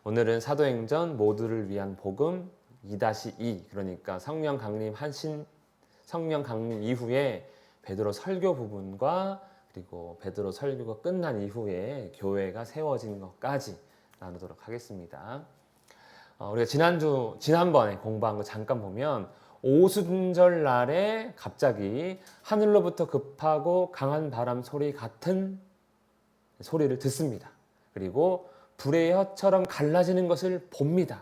오늘은 사도행전 모두를 위한 복음 2-2, 그러니까 성령 강림 이후에 베드로 설교 부분과 그리고 베드로 설교가 끝난 이후에 교회가 세워진 것까지 나누도록 하겠습니다. 우리가 지난번에 공부한 거 잠깐 보면 오순절 날에 갑자기 하늘로부터 급하고 강한 바람 소리 같은 소리를 듣습니다. 그리고 불의 혀처럼 갈라지는 것을 봅니다.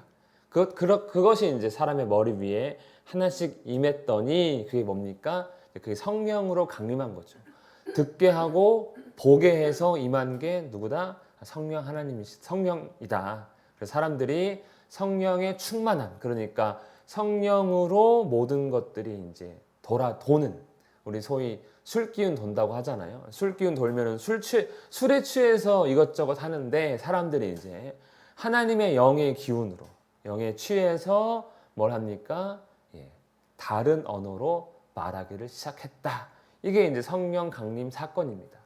그것이 이제 사람의 머리 위에 하나씩 임했더니 그게 뭡니까? 그게 성령으로 강림한 거죠. 듣게 하고 보게 해서 임한 게 누구다? 성령이다. 그래서 사람들이 성령의 충만함, 그러니까 성령으로 모든 것들이 이제 도는, 우리 소위 술 기운 돈다고 하잖아요. 술 기운 돌면은 술에 취해서 이것저것 하는데 사람들이 이제 하나님의 영의 기운으로, 영에 취해서 뭘 합니까? 다른 언어로 말하기를 시작했다. 이게 이제 성령 강림 사건입니다.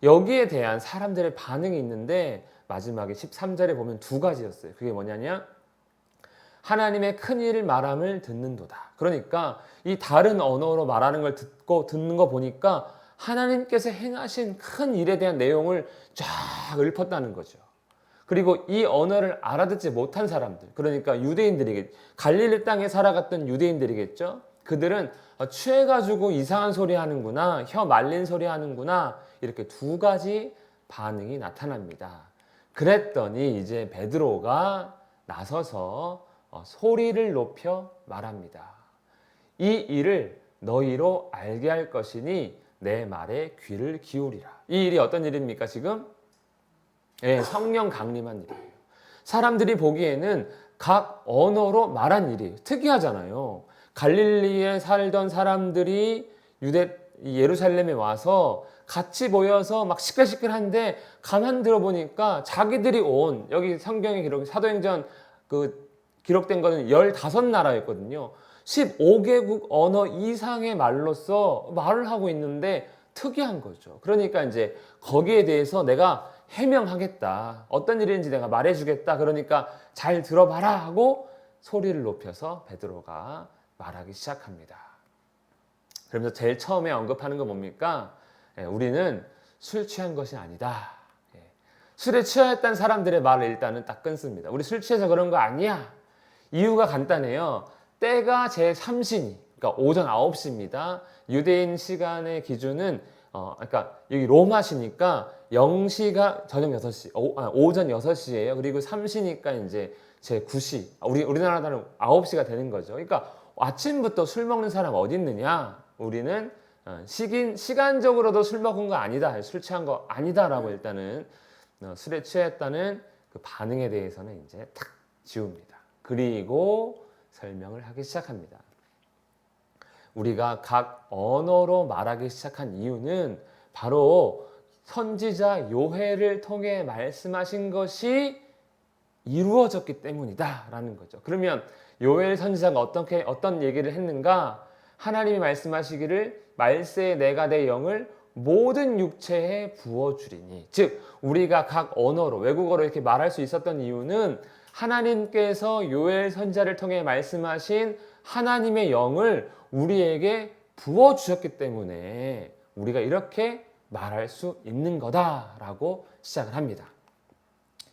여기에 대한 사람들의 반응이 있는데 마지막에 13절에 보면 두 가지였어요. 그게 뭐냐면 하나님의 큰 일을 말함을 듣는도다. 그러니까 이 다른 언어로 말하는 걸 듣는 거 보니까 하나님께서 행하신 큰 일에 대한 내용을 쫙 읊었다는 거죠. 그리고 이 언어를 알아듣지 못한 사람들, 그러니까 유대인들이겠죠. 갈릴리 땅에 살아갔던 유대인들이겠죠. 그들은 취해가지고 이상한 소리 하는구나, 혀 말린 소리 하는구나, 이렇게 두 가지 반응이 나타납니다. 그랬더니 이제 베드로가 나서서 소리를 높여 말합니다. 이 일을 너희로 알게 할 것이니 내 말에 귀를 기울이라. 이 일이 어떤 일입니까 지금? 성령 강림한 일이에요. 사람들이 보기에는 각 언어로 말한 일이에요. 특이하잖아요. 갈릴리에 살던 사람들이 예루살렘에 와서 같이 모여서 막 시끌시끌한데 가만 들어보니까 자기들이 온, 여기 성경에 사도행전 기록된 거는 15나라였거든요. 15개국 언어 이상의 말로써 말을 하고 있는데 특이한 거죠. 그러니까 이제 거기에 대해서 내가 해명하겠다. 어떤 일인지 내가 말해주겠다. 그러니까 잘 들어봐라 하고 소리를 높여서 베드로가 말하기 시작합니다. 그러면서 제일 처음에 언급하는 건 뭡니까? 우리는 술 취한 것이 아니다. 술에 취하였다는 사람들의 말을 일단은 딱 끊습니다. 우리 술 취해서 그런 거 아니야. 이유가 간단해요. 때가 제3신이, 그러니까 오전 9시입니다. 유대인 시간의 기준은 그러니까 여기 로마시니까 0시가 저녁 6시, 오전 6시예요. 그리고 3시니까 이제 제9시, 우리나라는 9시가 되는 거죠. 그러니까 아침부터 술 먹는 사람 어디 있느냐? 우리는 시간적으로도 술 먹은 거 아니다, 술 취한 거 아니다라고 일단은 술에 취했다는 그 반응에 대해서는 이제 탁 지웁니다. 그리고 설명을 하기 시작합니다. 우리가 각 언어로 말하기 시작한 이유는 바로 선지자 요엘을 통해 말씀하신 것이 이루어졌기 때문이다 라는 거죠. 그러면 요엘 선지자가 어떤 얘기를 했는가? 하나님이 말씀하시기를 말세에 내가 내 영을 모든 육체에 부어주리니, 즉 우리가 각 언어로, 외국어로 이렇게 말할 수 있었던 이유는 하나님께서 요엘 선지자를 통해 말씀하신 하나님의 영을 우리에게 부어주셨기 때문에 우리가 이렇게 말할 수 있는 거다라고 시작을 합니다.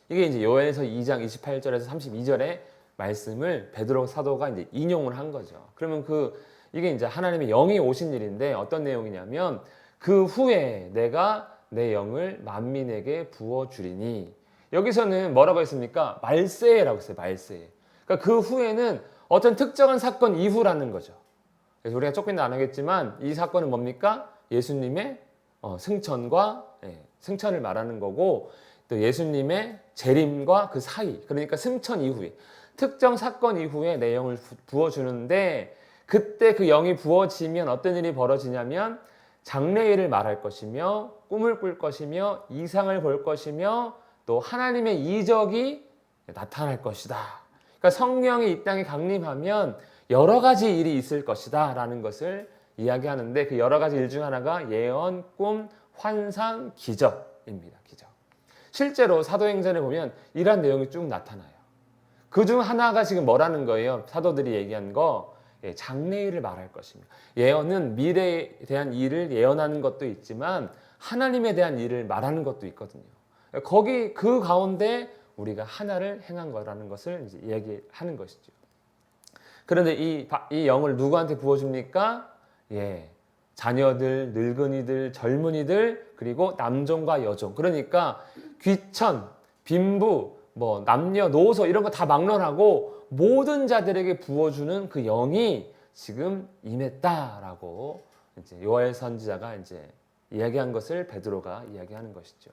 이게 이제 요엘서 2장 28절에서 32절의 말씀을 베드로 사도가 이제 인용을 한 거죠. 그러면 이게 이제 하나님의 영이 오신 일인데 어떤 내용이냐면 그 후에 내가 내 영을 만민에게 부어주리니, 여기서는 뭐라고 했습니까? 말세라고 했어요. 말세. 그러니까 그 후에는 어떤 특정한 사건 이후라는 거죠. 그래서 우리가 조금 더 안 하겠지만 이 사건은 뭡니까? 예수님의 승천을 말하는 거고, 또 예수님의 재림과 그 사이, 그러니까 승천 이후에 특정 사건 이후에 내 영을 부어주는데, 그때 그 영이 부어지면 어떤 일이 벌어지냐면 장래일을 말할 것이며 꿈을 꿀 것이며 이상을 볼 것이며 또 하나님의 이적이 나타날 것이다. 그러니까 성령이 이 땅에 강림하면 여러 가지 일이 있을 것이다 라는 것을 이야기하는데, 그 여러 가지 일 중 하나가 예언, 꿈, 환상, 기적입니다. 기적. 실제로 사도행전에 보면 이런 내용이 쭉 나타나요. 그중 하나가 지금 뭐라는 거예요? 사도들이 얘기한 거, 장래일을 말할 것입니다. 예언은 미래에 대한 일을 예언하는 것도 있지만 하나님에 대한 일을 말하는 것도 있거든요. 거기 그 가운데 우리가 하나를 행한 거라는 것을 이제 얘기하는 것이죠. 그런데 이 영을 누구한테 부어줍니까? 자녀들, 늙은이들, 젊은이들, 그리고 남종과 여종. 그러니까 귀천, 빈부, 뭐 남녀노소 이런 거 다 막론하고 모든 자들에게 부어주는 그 영이 지금 임했다라고 이제 요엘 선지자가 이제 이야기한 것을 베드로가 이야기하는 것이죠.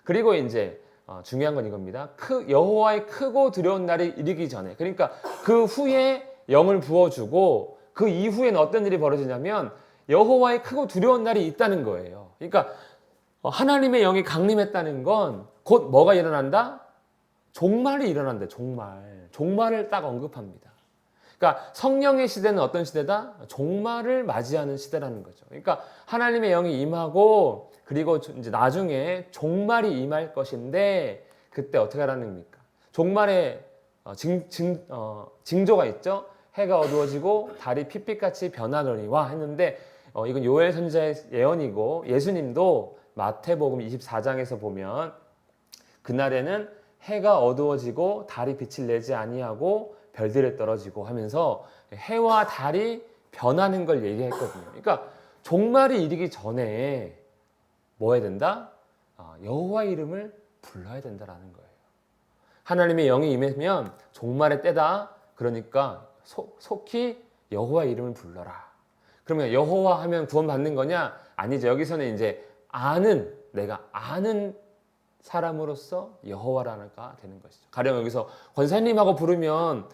그리고 이제 중요한 건 이겁니다. 여호와의 크고 두려운 날이 이르기 전에, 그러니까 그 후에 영을 부어주고 그 이후에는 어떤 일이 벌어지냐면 여호와의 크고 두려운 날이 있다는 거예요. 그러니까 하나님의 영이 강림했다는 건 곧 뭐가 일어난다? 종말이 일어난다. 종말을 딱 언급합니다. 그러니까 성령의 시대는 어떤 시대다? 종말을 맞이하는 시대라는 거죠. 그러니까 하나님의 영이 임하고 그리고 이제 나중에 종말이 임할 것인데 그때 어떻게 하라는 겁니까? 종말의 징조가 있죠. 해가 어두워지고 달이 핏빛같이 변하더니와 했는데 이건 요엘 선지자의 예언이고 예수님도 마태복음 24장에서 보면 그날에는 해가 어두워지고 달이 빛을 내지 아니하고 별들이 떨어지고 하면서 해와 달이 변하는 걸 얘기했거든요. 그러니까 종말이 이르기 전에 뭐 해야 된다? 여호와 이름을 불러야 된다라는 거예요. 하나님의 영이 임하면 종말의 때다. 그러니까 속히 여호와 이름을 불러라. 그러면 여호와 하면 구원받는 거냐? 아니죠. 여기서는 이제 내가 아는 사람으로서 여호와라가 되는 것이죠. 가령 여기서 권사님하고 부르면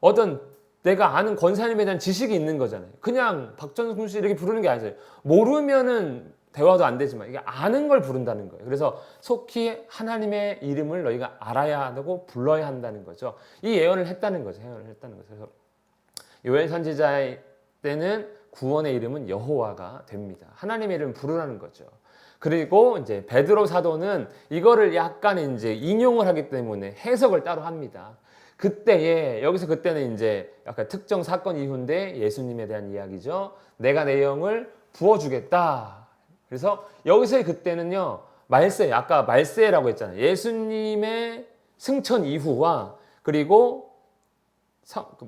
어떤 내가 아는 권사님에 대한 지식이 있는 거잖아요. 그냥 박전순 씨 이렇게 부르는 게 아니죠. 모르면은 대화도 안 되지만 이게 아는 걸 부른다는 거예요. 그래서 속히 하나님의 이름을 너희가 알아야 하고 불러야 한다는 거죠. 이 예언을 했다는 거죠. 그래서 요엘 선지자의 때는 구원의 이름은 여호와가 됩니다. 하나님의 이름을 부르라는 거죠. 그리고 이제 베드로 사도는 이거를 약간 이제 인용을 하기 때문에 해석을 따로 합니다. 그때는 이제 약간 특정 사건 이후인데 예수님에 대한 이야기죠. 내가 내 영을 부어주겠다. 그래서 여기서의 그때는요, 아까 말세라고 했잖아요. 예수님의 승천 이후와 그리고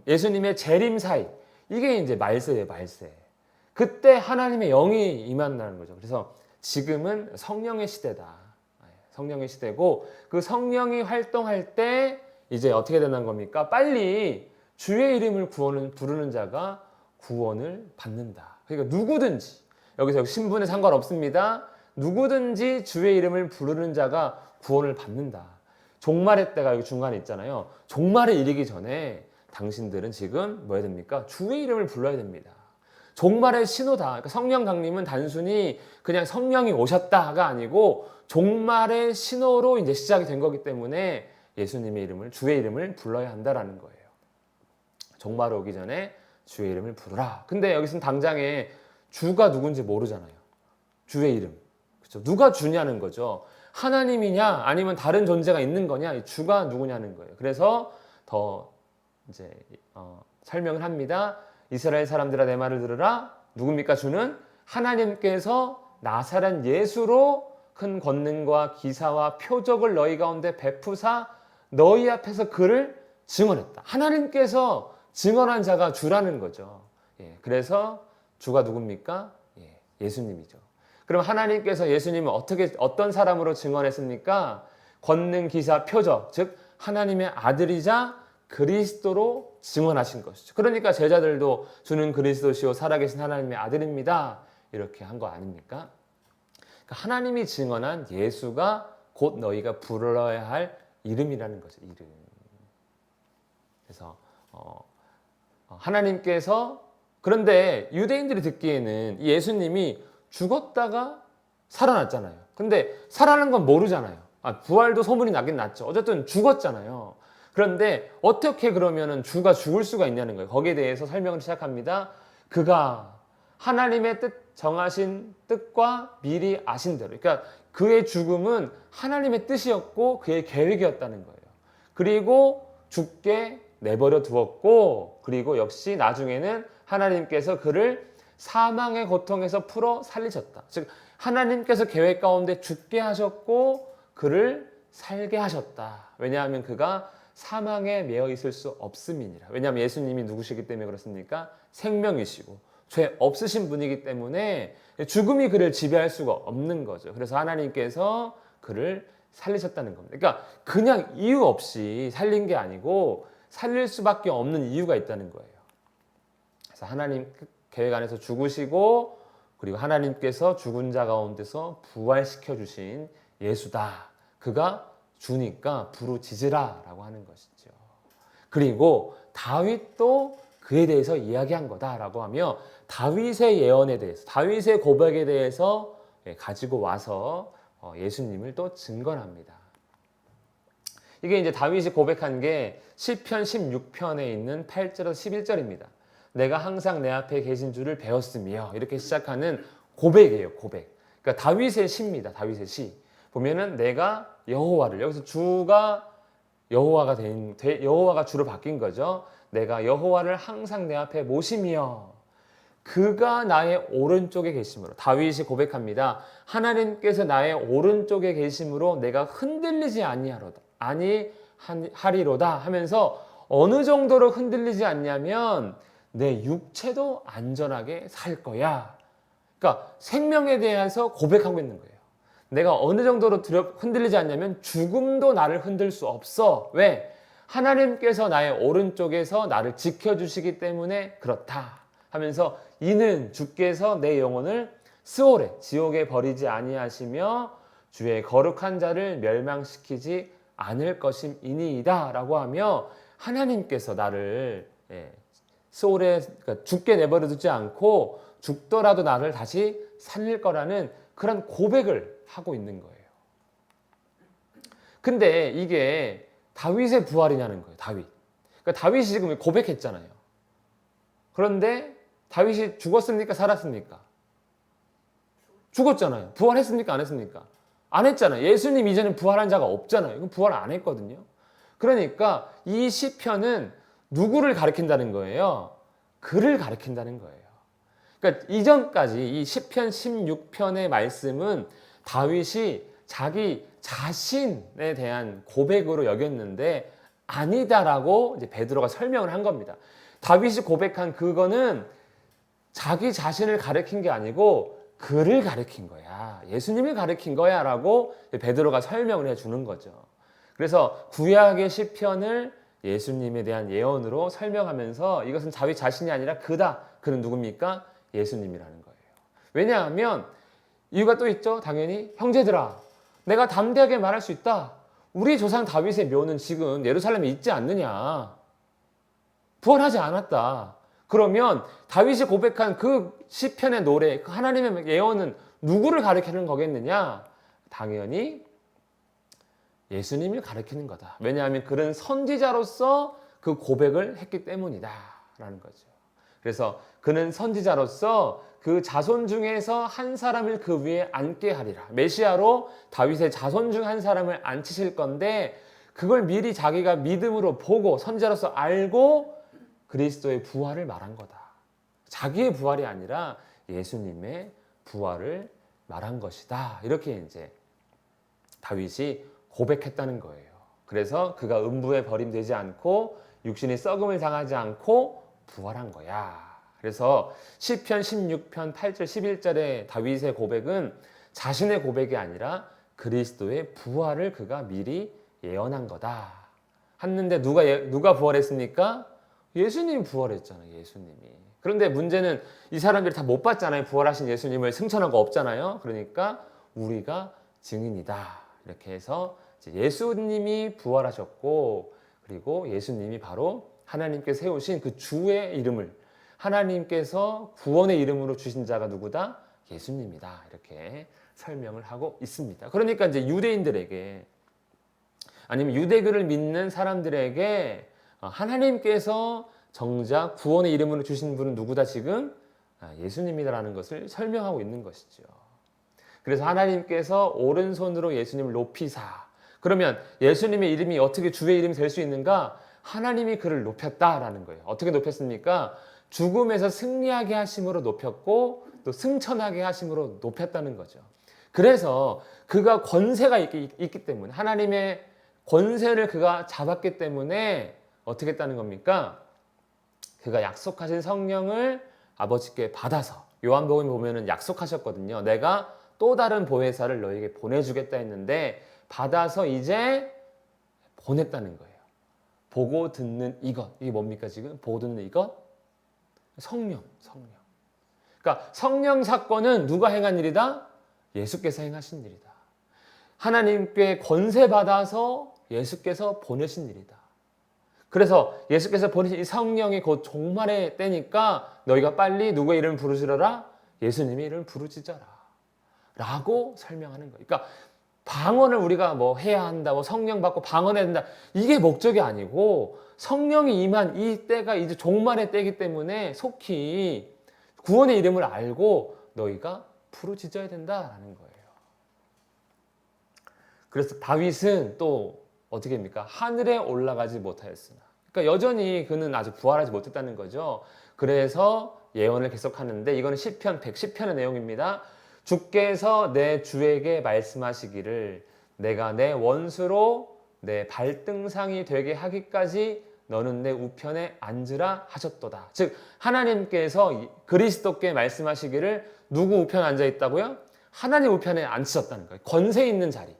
예수님의 재림 사이, 이게 이제 말세예요, 말세. 그때 하나님의 영이 임한다는 거죠. 그래서 지금은 성령의 시대다. 성령의 시대고 그 성령이 활동할 때 이제 어떻게 된다는 겁니까? 빨리 주의 이름을 부르는 자가 구원을 받는다. 그러니까 누구든지 여기서 신분에 상관없습니다. 누구든지 주의 이름을 부르는 자가 구원을 받는다. 종말의 때가 여기 중간에 있잖아요. 종말에 이르기 전에 당신들은 지금 뭐 해야 됩니까? 주의 이름을 불러야 됩니다. 종말의 신호다. 그러니까 성령 강림은 단순히 그냥 성령이 오셨다가 아니고 종말의 신호로 이제 시작이 된 거기 때문에 예수님의 이름을, 주의 이름을 불러야 한다라는 거예요. 종말 오기 전에 주의 이름을 부르라. 근데 여기서는 당장에 주가 누군지 모르잖아요. 주의 이름. 그렇죠? 누가 주냐는 거죠. 하나님이냐 아니면 다른 존재가 있는 거냐, 주가 누구냐는 거예요. 그래서 더 이제 설명을 합니다. 이스라엘 사람들아 내 말을 들으라. 누굽니까? 주는 하나님께서 나사렛 예수로 큰 권능과 기사와 표적을 너희 가운데 베푸사 너희 앞에서 그를 증언했다. 하나님께서 증언한 자가 주라는 거죠. 그래서 주가 누굽니까? 예수님이죠. 그럼 하나님께서 예수님을 어떤 사람으로 증언했습니까? 권능, 기사, 표적, 즉 하나님의 아들이자 그리스도로 증언하신 것이죠. 그러니까 제자들도 주는 그리스도시요 살아계신 하나님의 아들입니다. 이렇게 한 거 아닙니까? 그러니까 하나님이 증언한 예수가 곧 너희가 불러야 할 이름이라는 거죠. 이름. 그래서 하나님께서, 그런데 유대인들이 듣기에는 예수님이 죽었다가 살아났잖아요. 근데 살아난 건 모르잖아요. 부활도 소문이 나긴 났죠. 어쨌든 죽었잖아요. 그런데 어떻게 그러면은 주가 죽을 수가 있냐는 거예요. 거기에 대해서 설명을 시작합니다. 그가 하나님의 정하신 뜻과 미리 아신 대로, 그러니까 그의 죽음은 하나님의 뜻이었고 그의 계획이었다는 거예요. 그리고 죽게 내버려 두었고, 그리고 역시 나중에는 하나님께서 그를 사망의 고통에서 풀어 살리셨다. 즉 하나님께서 계획 가운데 죽게 하셨고 그를 살게 하셨다. 왜냐하면 그가 사망에 매여 있을 수 없음이니라. 왜냐하면 예수님이 누구시기 때문에 그렇습니까? 생명이시고 죄 없으신 분이기 때문에 죽음이 그를 지배할 수가 없는 거죠. 그래서 하나님께서 그를 살리셨다는 겁니다. 그러니까 그냥 이유 없이 살린 게 아니고 살릴 수밖에 없는 이유가 있다는 거예요. 그래서 하나님 계획 안에서 죽으시고, 그리고 하나님께서 죽은 자 가운데서 부활시켜 주신 예수다. 그가 주니까 부르짖으라라고 하는 것이죠. 그리고 다윗도 그에 대해서 이야기한 거다라고 하며 다윗의 예언에 대해서, 다윗의 고백에 대해서 가지고 와서 예수님을 또 증거합니다. 이게 이제 다윗이 고백한 게 시편 16편에 있는 8절에서 11절입니다. 내가 항상 내 앞에 계신 줄을 배웠으며, 이렇게 시작하는 고백이에요. 고백. 그러니까 다윗의 시입니다. 다윗의 시. 보면은 내가 여호와를, 여기서 주가 여호와가 주로 바뀐 거죠. 내가 여호와를 항상 내 앞에 모시며 그가 나의 오른쪽에 계심으로, 다윗이 고백합니다. 하나님께서 나의 오른쪽에 계심으로 내가 흔들리지 아니하리로다 하면서 어느 정도로 흔들리지 않냐면 내 육체도 안전하게 살 거야. 그러니까 생명에 대해서 고백하고 있는 거예요. 내가 어느 정도로 흔들리지 않냐면 죽음도 나를 흔들 수 없어. 왜? 하나님께서 나의 오른쪽에서 나를 지켜주시기 때문에 그렇다 하면서 이는 주께서 내 영혼을 스올에, 지옥에 버리지 아니하시며 주의 거룩한 자를 멸망시키지 않을 것임이니이다 라고 하며 하나님께서 나를 스올에, 그러니까 죽게 내버려 두지 않고 죽더라도 나를 다시 살릴 거라는 그런 고백을 하고 있는 거예요. 근데 이게 다윗의 부활이냐는 거예요. 다윗. 그러니까 다윗이 지금 고백했잖아요. 그런데 다윗이 죽었습니까? 살았습니까? 죽었잖아요. 부활했습니까? 안 했습니까? 안 했잖아요. 예수님 이전에 부활한 자가 없잖아요. 이건 부활 안 했거든요. 그러니까 이 시편은 누구를 가리킨다는 거예요? 그를 가리킨다는 거예요. 그러니까 이전까지 이 시편 16편의 말씀은 다윗이 자기 자신에 대한 고백으로 여겼는데 아니다라고 이제 베드로가 설명을 한 겁니다. 다윗이 고백한 그거는 자기 자신을 가리킨 게 아니고 그를 가리킨 거야. 예수님을 가리킨 거야 라고 베드로가 설명을 해주는 거죠. 그래서 구약의 시편을 예수님에 대한 예언으로 설명하면서 이것은 다윗 자신이 아니라 그다. 그는 누굽니까? 예수님이라는 거예요. 왜냐하면 이유가 또 있죠. 당연히 형제들아, 내가 담대하게 말할 수 있다. 우리 조상 다윗의 묘는 지금 예루살렘에 있지 않느냐. 부활하지 않았다. 그러면 다윗이 고백한 그 시편의 노래, 그 하나님의 예언은 누구를 가리키는 거겠느냐? 당연히 예수님을 가리키는 거다. 왜냐하면 그는 선지자로서 그 고백을 했기 때문이다 라는 거죠. 그래서 그는 선지자로서 그 자손 중에서 한 사람을 그 위에 앉게 하리라. 메시아로 다윗의 자손 중 한 사람을 앉히실 건데 그걸 미리 자기가 믿음으로 보고 선지자로서 알고 그리스도의 부활을 말한 거다. 자기의 부활이 아니라 예수님의 부활을 말한 것이다. 이렇게 이제 다윗이 고백했다는 거예요. 그래서 그가 음부에 버림되지 않고 육신이 썩음을 당하지 않고 부활한 거야. 그래서 시편 16편 8절 11절의 다윗의 고백은 자신의 고백이 아니라 그리스도의 부활을 그가 미리 예언한 거다. 했는데 누가 부활했습니까? 예수님이 부활했잖아요. 예수님이. 그런데 문제는 이 사람들이 다 못 봤잖아요. 부활하신 예수님을 승천한 거 없잖아요. 그러니까 우리가 증인이다. 이렇게 해서 예수님이 부활하셨고, 그리고 예수님이 바로 하나님께서 세우신 그 주의 이름을, 하나님께서 구원의 이름으로 주신 자가 누구다? 예수님이다. 이렇게 설명을 하고 있습니다. 그러니까 이제 유대인들에게, 아니면 유대교를 믿는 사람들에게 하나님께서 정작 구원의 이름으로 주신 분은 누구다? 지금 예수님이라는 것을 설명하고 있는 것이죠. 그래서 하나님께서 오른손으로 예수님을 높이사, 그러면 예수님의 이름이 어떻게 주의 이름이 될 수 있는가? 하나님이 그를 높였다라는 거예요. 어떻게 높였습니까? 죽음에서 승리하게 하심으로 높였고 또 승천하게 하심으로 높였다는 거죠. 그래서 그가 권세가 있기 때문에, 하나님의 권세를 그가 잡았기 때문에 어떻게 했다는 겁니까? 그가 약속하신 성령을 아버지께 받아서, 요한복음에 보면은 약속하셨거든요. 내가 또 다른 보혜사를 너에게 보내주겠다 했는데 받아서 이제 보냈다는 거예요. 보고 듣는 이것, 이게 뭡니까 지금? 보고 듣는 이것? 성령. 그러니까 성령 사건은 누가 행한 일이다? 예수께서 행하신 일이다. 하나님께 권세 받아서 예수께서 보내신 일이다. 그래서 예수께서 보내신 이 성령이 곧 종말의 때니까 너희가 빨리 누구의 이름을 부르시더라? 예수님의 이름을 부르짖어라 라고 설명하는 거예요. 그러니까 방언을 우리가 뭐 해야 한다, 뭐 성령 받고 방언해야 된다, 이게 목적이 아니고 성령이 임한 이 때가 이제 종말의 때이기 때문에 속히 구원의 이름을 알고 너희가 부르짖어야 된다라는 거예요. 그래서 다윗은 또 어떻게 합니까? 하늘에 올라가지 못하였으나, 그러니까 여전히 그는 아직 부활하지 못했다는 거죠. 그래서 예언을 계속하는데, 이거는 시편 110편의 내용입니다. 주께서 내 주에게 말씀하시기를 내가 내 원수로 내 발등상이 되게 하기까지 너는 내 우편에 앉으라 하셨도다. 즉 하나님께서 그리스도께 말씀하시기를 누구 우편에 앉아 있다고요? 하나님 우편에 앉으셨다는 거예요. 권세 있는 자리,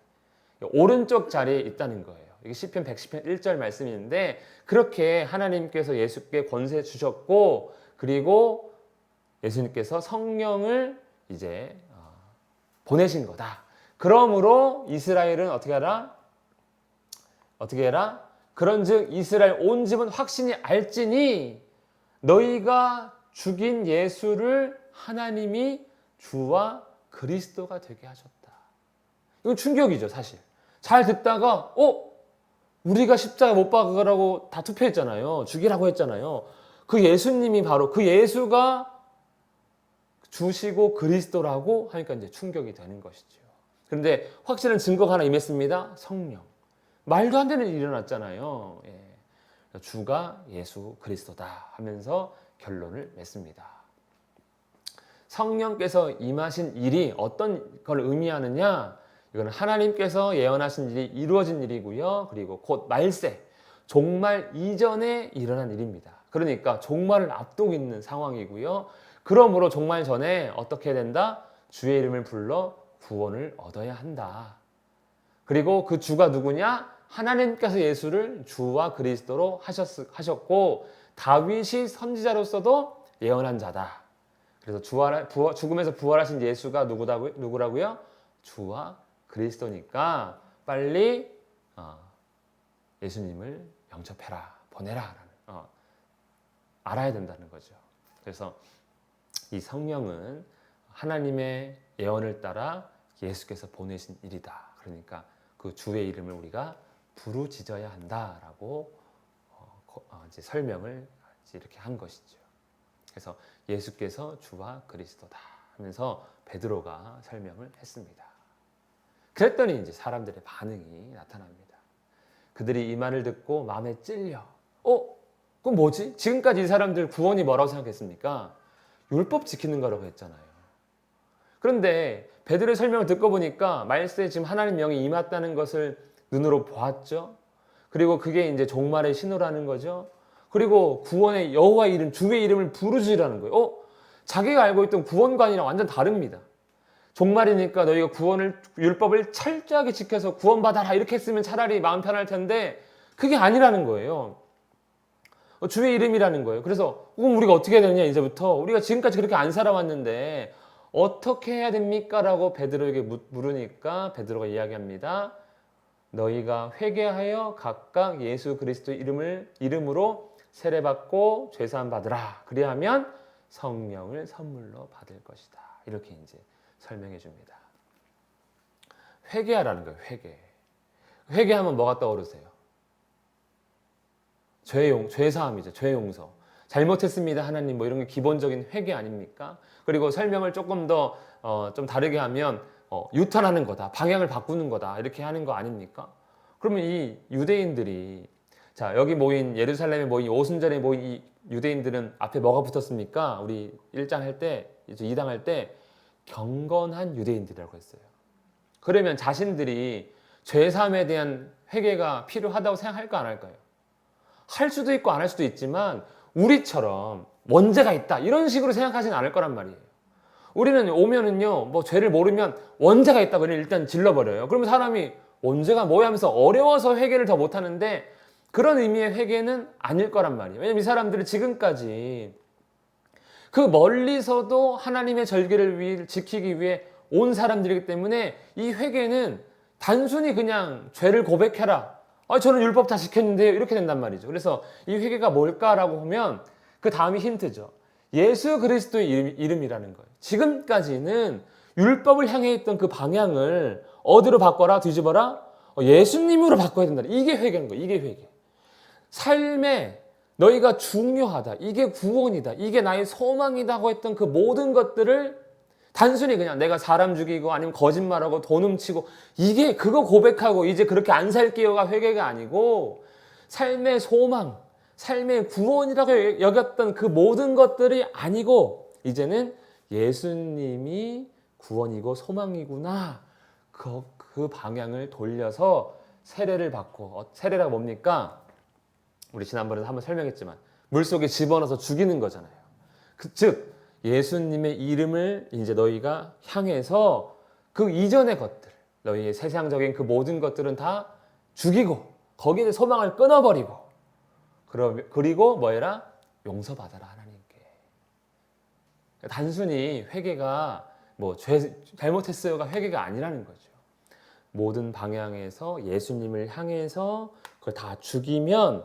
오른쪽 자리에 있다는 거예요. 이게 시편 110편 1절 말씀인데, 그렇게 하나님께서 예수께 권세 주셨고, 그리고 예수님께서 성령을 이제 보내신 거다. 그러므로 이스라엘은 어떻게 하라? 어떻게 해라? 그런즉 이스라엘 온 집은 확신이 알지니 너희가 죽인 예수를 하나님이 주와 그리스도가 되게 하셨다. 이건 충격이죠, 사실. 잘 듣다가 우리가 십자가 못 박으라고 다 투표했잖아요. 죽이라고 했잖아요. 그 예수님이 바로 그 예수가 주시고 그리스도라고 하니까 이제 충격이 되는 것이죠. 그런데 확실한 증거가 하나 임했습니다. 성령. 말도 안 되는 일이 일어났잖아요. 주가 예수 그리스도다 하면서 결론을 맺습니다. 성령께서 임하신 일이 어떤 걸 의미하느냐? 이거는 하나님께서 예언하신 일이 이루어진 일이고요. 그리고 곧 말세, 종말 이전에 일어난 일입니다. 그러니까 종말을 앞두고 있는 상황이고요. 그러므로 종말 전에 어떻게 해야 된다? 주의 이름을 불러 구원을 얻어야 한다. 그리고 그 주가 누구냐? 하나님께서 예수를 주와 그리스도로 하셨고 다윗이 선지자로서도 예언한 자다. 그래서 죽음에서 부활하신 예수가 누구라고요? 주와 그리스도니까 빨리 예수님을 영접해라, 보내라 알아야 된다는 거죠. 그래서 이 성령은 하나님의 예언을 따라 예수께서 보내신 일이다. 그러니까 그 주의 이름을 우리가 부르짖어야 한다라고 이제 설명을 이렇게 한 것이죠. 그래서 예수께서 주와 그리스도다 하면서 베드로가 설명을 했습니다. 그랬더니 이제 사람들의 반응이 나타납니다. 그들이 이 말을 듣고 마음에 찔려. 그럼 뭐지? 지금까지 이 사람들 구원이 뭐라고 생각했습니까? 율법 지키는 거라고 했잖아요. 그런데 베드로의 설명을 듣고 보니까 말세에 지금 하나님 영이 임했다는 것을 눈으로 보았죠. 그리고 그게 이제 종말의 신호라는 거죠. 그리고 구원의 여호와 이름, 주의 이름을 부르짖으라는 거예요. 자기가 알고 있던 구원관이랑 완전 다릅니다. 종말이니까 너희가 율법을 철저하게 지켜서 구원받아라 이렇게 했으면 차라리 마음 편할 텐데 그게 아니라는 거예요. 주의 이름이라는 거예요. 그래서 그럼 우리가 어떻게 해야 되느냐, 이제부터 우리가 지금까지 그렇게 안 살아왔는데 어떻게 해야 됩니까? 라고 베드로에게 물으니까 베드로가 이야기합니다. 너희가 회개하여 각각 예수 그리스도의 이름으로 세례받고 죄사함 받으라. 그리하면 성령을 선물로 받을 것이다. 이렇게 이제 설명해 줍니다. 회개하라는 거예요. 회개하면 뭐가 떠오르세요? 죄사함이죠. 죄 용서. 잘못했습니다 하나님 뭐 이런 게 기본적인 회개 아닙니까? 그리고 설명을 조금 더 좀 다르게 하면 유턴하는 거다, 방향을 바꾸는 거다 이렇게 하는 거 아닙니까? 그러면 이 유대인들이 자 여기 모인 예루살렘에 모인 오순절에 모인 이 유대인들은 앞에 뭐가 붙었습니까? 우리 1장 할 때 이제 2장 할 때 경건한 유대인들이라고 했어요. 그러면 자신들이 죄사함에 대한 회개가 필요하다고 생각할까 안 할까요? 할 수도 있고 안 할 수도 있지만 우리처럼 원죄가 있다 이런 식으로 생각하지는 않을 거란 말이에요. 우리는 오면은요 뭐 죄를 모르면 원죄가 있다 그러면 일단 질러버려요. 그러면 사람이 원죄가 뭐야 하면서 어려워서 회개를 더 못하는데 그런 의미의 회개는 아닐 거란 말이에요. 왜냐면 이 사람들은 지금까지 그 멀리서도 하나님의 절기를 지키기 위해 온 사람들이기 때문에 이 회개는 단순히 그냥 죄를 고백해라. 저는 율법 다 지켰는데요. 이렇게 된단 말이죠. 그래서 이 회개가 뭘까라고 보면 그 다음이 힌트죠. 예수 그리스도의 이름이라는 거예요. 지금까지는 율법을 향해 있던 그 방향을 어디로 바꿔라? 뒤집어라? 예수님으로 바꿔야 된다. 이게 회개인 거예요. 이게 회개. 삶에 너희가 중요하다. 이게 구원이다. 이게 나의 소망이다고 했던 그 모든 것들을 단순히 그냥 내가 사람 죽이고 아니면 거짓말하고 돈 훔치고 이게 그거 고백하고 이제 그렇게 안 살게요가 회개가 아니고 삶의 소망, 삶의 구원이라고 여겼던 그 모든 것들이 아니고 이제는 예수님이 구원이고 소망이구나. 그 방향을 돌려서 세례를 받고 세례가 뭡니까? 우리 지난번에도 한번 설명했지만 물속에 집어넣어서 죽이는 거잖아요. 즉 예수님의 이름을 이제 너희가 향해서 그 이전의 것들, 너희의 세상적인 그 모든 것들은 다 죽이고 거기에 소망을 끊어버리고 그리고 뭐해라? 용서받아라 하나님께. 단순히 회개가 뭐 잘못했어요가 회개가 아니라는 거죠. 모든 방향에서 예수님을 향해서 그걸 다 죽이면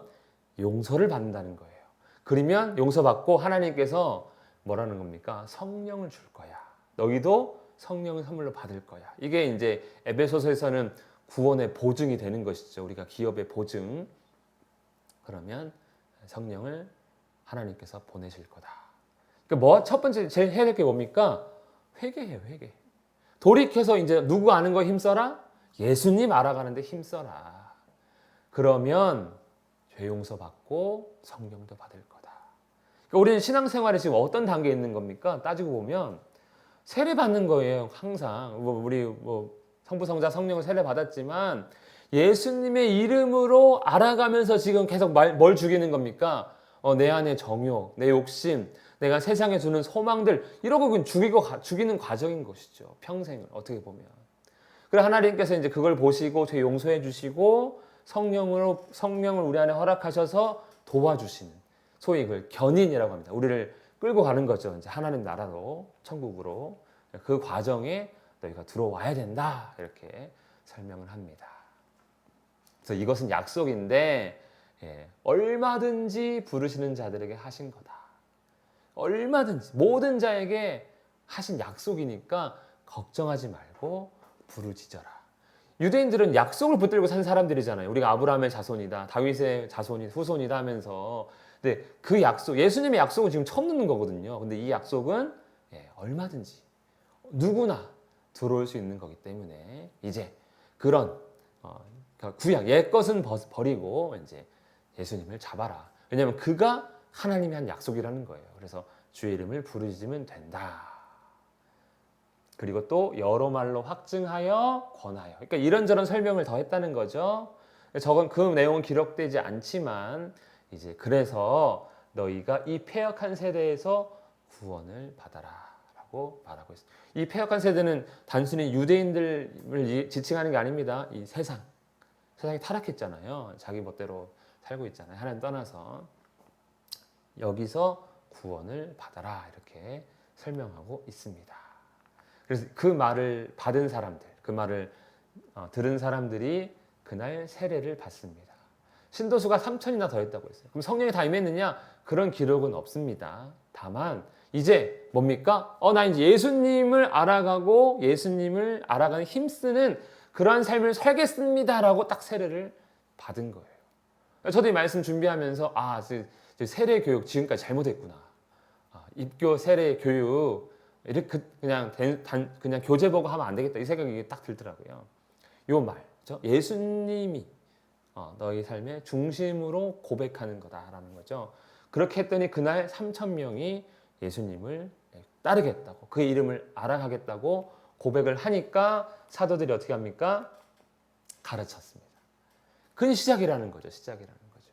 용서를 받는다는 거예요. 그러면 용서받고 하나님께서 뭐라는 겁니까? 성령을 줄 거야. 너희도 성령을 선물로 받을 거야. 이게 이제 에베소서에서는 구원의 보증이 되는 것이죠. 우리가 기업의 보증. 그러면 성령을 하나님께서 보내실 거다. 그러니까 첫 번째 제일 해야 될 게 뭡니까? 회개해요, 회개. 돌이켜서 이제 누구 아는 거 힘써라? 예수님 알아가는데 힘써라. 그러면 죄 용서 받고 성령도 받을 거다. 그러니까 우리는 신앙생활에 지금 어떤 단계에 있는 겁니까? 따지고 보면 세례 받는 거예요. 항상 우리 성부 성자 성령을 세례 받았지만 예수님의 이름으로 알아가면서 지금 계속 뭘 죽이는 겁니까? 내 안의 정욕, 내 욕심, 내가 세상에 주는 소망들 이러고 그냥 죽이는 과정인 것이죠. 평생을 어떻게 보면. 그래 하나님께서 이제 그걸 보시고 죄 용서해 주시고 성령을 우리 안에 허락하셔서 도와주시는 소위 그걸 견인이라고 합니다. 우리를 끌고 가는 거죠. 이제 하나님 나라로 천국으로 그 과정에 너희가 들어와야 된다 이렇게 설명을 합니다. 그래서 이것은 약속인데 얼마든지 부르시는 자들에게 하신 거다. 얼마든지 모든 자에게 하신 약속이니까 걱정하지 말고 부르짖어라. 유대인들은 약속을 붙들고 산 사람들이잖아요. 우리가 아브라함의 자손이다, 다윗의 후손이다 하면서 근데 그 약속, 예수님의 약속은 지금 처음 듣는 거거든요. 근데 이 약속은 얼마든지 누구나 들어올 수 있는 거기 때문에 이제 그런 구약 옛것은 버리고 이제 예수님을 잡아라. 왜냐하면 그가 하나님이 한 약속이라는 거예요. 그래서 주의 이름을 부르짖으면 된다. 그리고 또 여러 말로 확증하여 권하여. 그러니까 이런저런 설명을 더 했다는 거죠. 저건 그 내용은 기록되지 않지만 이제 그래서 너희가 이 패역한 세대에서 구원을 받아라라고 말하고 있습니다. 이 패역한 세대는 단순히 유대인들을 지칭하는 게 아닙니다. 이 세상이 타락했잖아요. 자기 멋대로 살고 있잖아요. 하나님 떠나서 여기서 구원을 받아라 이렇게 설명하고 있습니다. 그래서 그 말을 받은 사람들, 그 말을 들은 사람들이 그날 세례를 받습니다. 신도수가 3,000이나 더했다고 했어요. 그럼 성령이 다 임했느냐? 그런 기록은 없습니다. 다만 이제 뭡니까? 나 이제 예수님을 알아가고 예수님을 알아가는 힘쓰는 그러한 삶을 살겠습니다라고 딱 세례를 받은 거예요. 저도 이 말씀 준비하면서 이제 세례 교육 지금까지 잘못했구나. 입교 세례 교육 이렇게 그냥 교재 보고 하면 안 되겠다 이 생각이 딱 들더라고요. 요 말, 예수님이 너희 삶의 중심으로 고백하는 거다라는 거죠. 그렇게 했더니 그날 3,000명이 예수님을 따르겠다고, 그의 이름을 알아가겠다고 고백을 하니까 사도들이 어떻게 합니까? 가르쳤습니다. 그건 시작이라는 거죠. 시작이라는 거죠.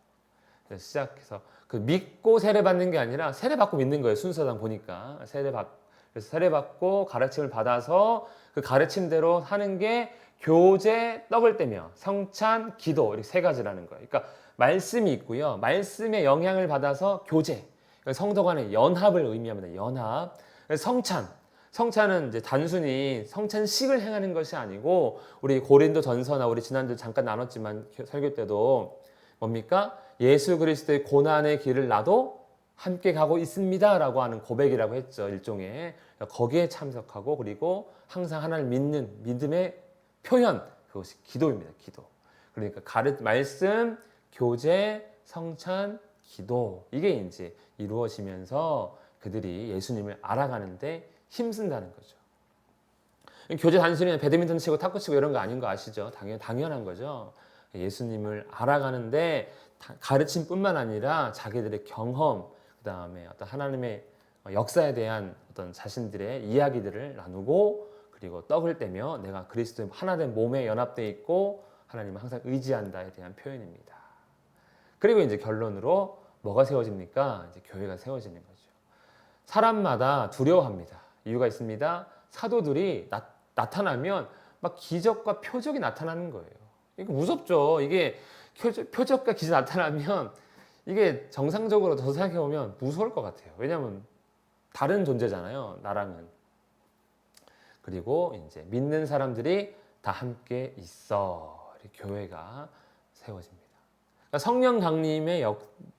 그래서 시작해서 그 믿고 세례받는 게 아니라 세례받고 믿는 거예요. 순서상 보니까 그래서 세례받고 가르침을 받아서 그 가르침대로 하는 게 교제, 떡을 떼며, 성찬, 기도 이렇게 세 가지라는 거예요. 그러니까 말씀이 있고요. 말씀의 영향을 받아서 교제, 성도 간의 연합을 의미합니다. 연합. 성찬은 이제 단순히 성찬식을 행하는 것이 아니고 우리 고린도 전서나 우리 지난주 잠깐 나눴지만 설교 때도 뭡니까? 예수 그리스도의 고난의 길을 나도 함께 가고 있습니다라고 하는 고백이라고 했죠. 일종의 거기에 참석하고 그리고 항상 하나를 믿는 믿음의 표현, 그것이 기도입니다. 기도. 그러니까 말씀, 교제, 성찬, 기도 이게 이제 이루어지면서 그들이 예수님을 알아가는데 힘쓴다는 거죠. 교제 단순히 배드민턴 치고 탁구 치고 이런 거 아닌 거 아시죠? 당연한 거죠. 예수님을 알아가는데 가르침뿐만 아니라 자기들의 경험, 그 다음에 어떤 하나님의 역사에 대한 어떤 자신들의 이야기들을 나누고 그리고 떡을 떼며 내가 그리스도의 하나된 몸에 연합되어 있고 하나님을 항상 의지한다에 대한 표현입니다. 그리고 이제 결론으로 뭐가 세워집니까? 이제 교회가 세워지는 거죠. 사람마다 두려워합니다. 이유가 있습니다. 사도들이 나타나면 막 기적과 표적이 나타나는 거예요. 이거 무섭죠. 이게 표적과 기적 나타나면 이게 정상적으로 더 생각해보면 무서울 것 같아요. 왜냐하면 다른 존재잖아요. 나랑은. 그리고 이제 믿는 사람들이 다 함께 있어. 교회가 세워집니다. 그러니까 성령 강림의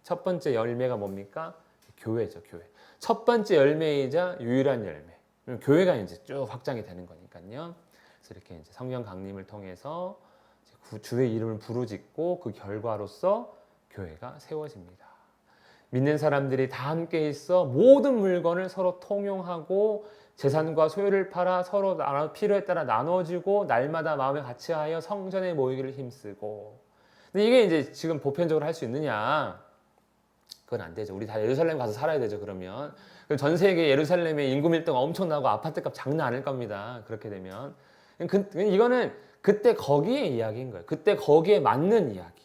첫 번째 열매가 뭡니까? 교회죠, 교회. 첫 번째 열매이자 유일한 열매. 교회가 이제 쭉 확장이 되는 거니까요. 그래서 이렇게 이제 성령 강림을 통해서 주의 이름을 부르짖고 그 결과로서 교회가 세워집니다. 믿는 사람들이 다 함께 있어 모든 물건을 서로 통용하고 재산과 소유를 팔아 서로 필요에 따라 나눠주고 날마다 마음에 같이하여 성전에 모이기를 힘쓰고. 근데 이게 이제 지금 보편적으로 할 수 있느냐? 그건 안 되죠. 우리 다 예루살렘 가서 살아야 되죠. 그러면 전 세계 예루살렘의 인구 밀도가 엄청나고 아파트값 장난 아닐 겁니다. 그렇게 되면 이거는 그때 거기에 이야기인 거예요. 그때 거기에 맞는 이야기.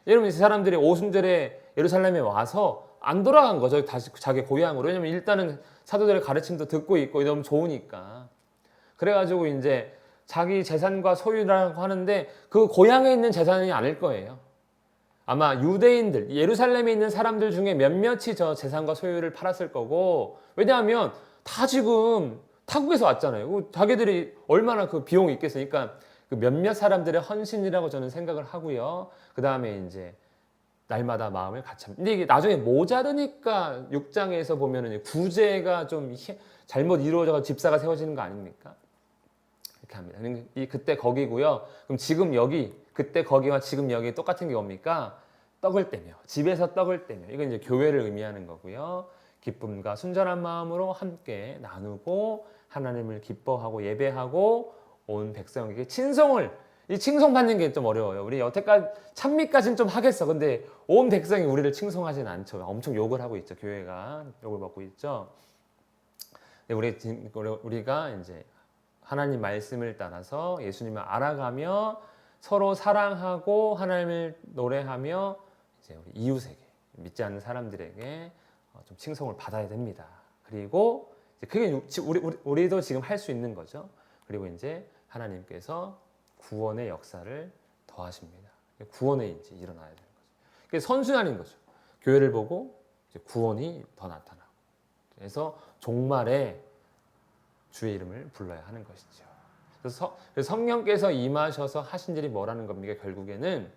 여러분 이 사람들이 오순절에 예루살렘에 와서 안 돌아간 거죠. 다시 자기 고향으로. 왜냐면 일단은 사도들의 가르침도 듣고 있고 너무 좋으니까. 그래가지고 이제 자기 재산과 소유라고 하는데 그 고향에 있는 재산이 아닐 거예요. 아마 유대인들, 예루살렘에 있는 사람들 중에 몇몇이 저 재산과 소유를 팔았을 거고, 왜냐하면 다 지금 타국에서 왔잖아요. 자기들이 얼마나 그 비용이 있겠으니까 그 몇몇 사람들의 헌신이라고 저는 생각을 하고요. 그 다음에 이제 날마다 마음을 같이 합니다. 근데 이게 나중에 모자르니까 6장에서 보면은 구제가 좀 잘못 이루어져서 집사가 세워지는 거 아닙니까? 이렇게 합니다. 그때 거기고요. 그럼 지금 여기, 그때 거기와 지금 여기 똑같은 게 뭡니까? 떡을 떼며, 집에서 떡을 떼며. 이건 이제 교회를 의미하는 거고요. 기쁨과 순전한 마음으로 함께 나누고 하나님을 기뻐하고 예배하고 온 백성에게 이 칭송받는 게 좀 어려워요. 우리 여태까지 찬미까지는 좀 하겠어. 근데 온 백성이 우리를 칭송하진 않죠. 엄청 욕을 하고 있죠. 교회가 욕을 먹고 있죠. 우리가 이제 하나님 말씀을 따라서 예수님을 알아가며 서로 사랑하고 하나님을 노래하며 이제 우리 이웃에게 믿지 않는 사람들에게 좀 칭송을 받아야 됩니다. 그리고 그게 우리도 지금 할 수 있는 거죠. 그리고 이제 하나님께서 구원의 역사를 더하십니다. 구원이 이제 일어나야 되는 거죠. 그게 선순환인 거죠. 교회를 보고 이제 구원이 더 나타나고. 그래서 종말에 주의 이름을 불러야 하는 것이죠. 그래서 성령께서 임하셔서 하신 일이 뭐라는 겁니까? 결국에는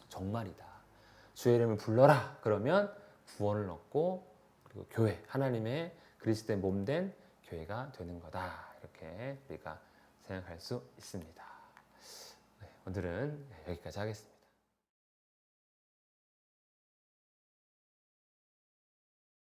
종말이다. 주의 이름을 불러라. 그러면 구원을 얻고 그리고 교회, 하나님의 그리스도의 몸된 교회가 되는 거다. 이렇게 우리가 생각할 수 있습니다. 오늘은 여기까지 하겠습니다.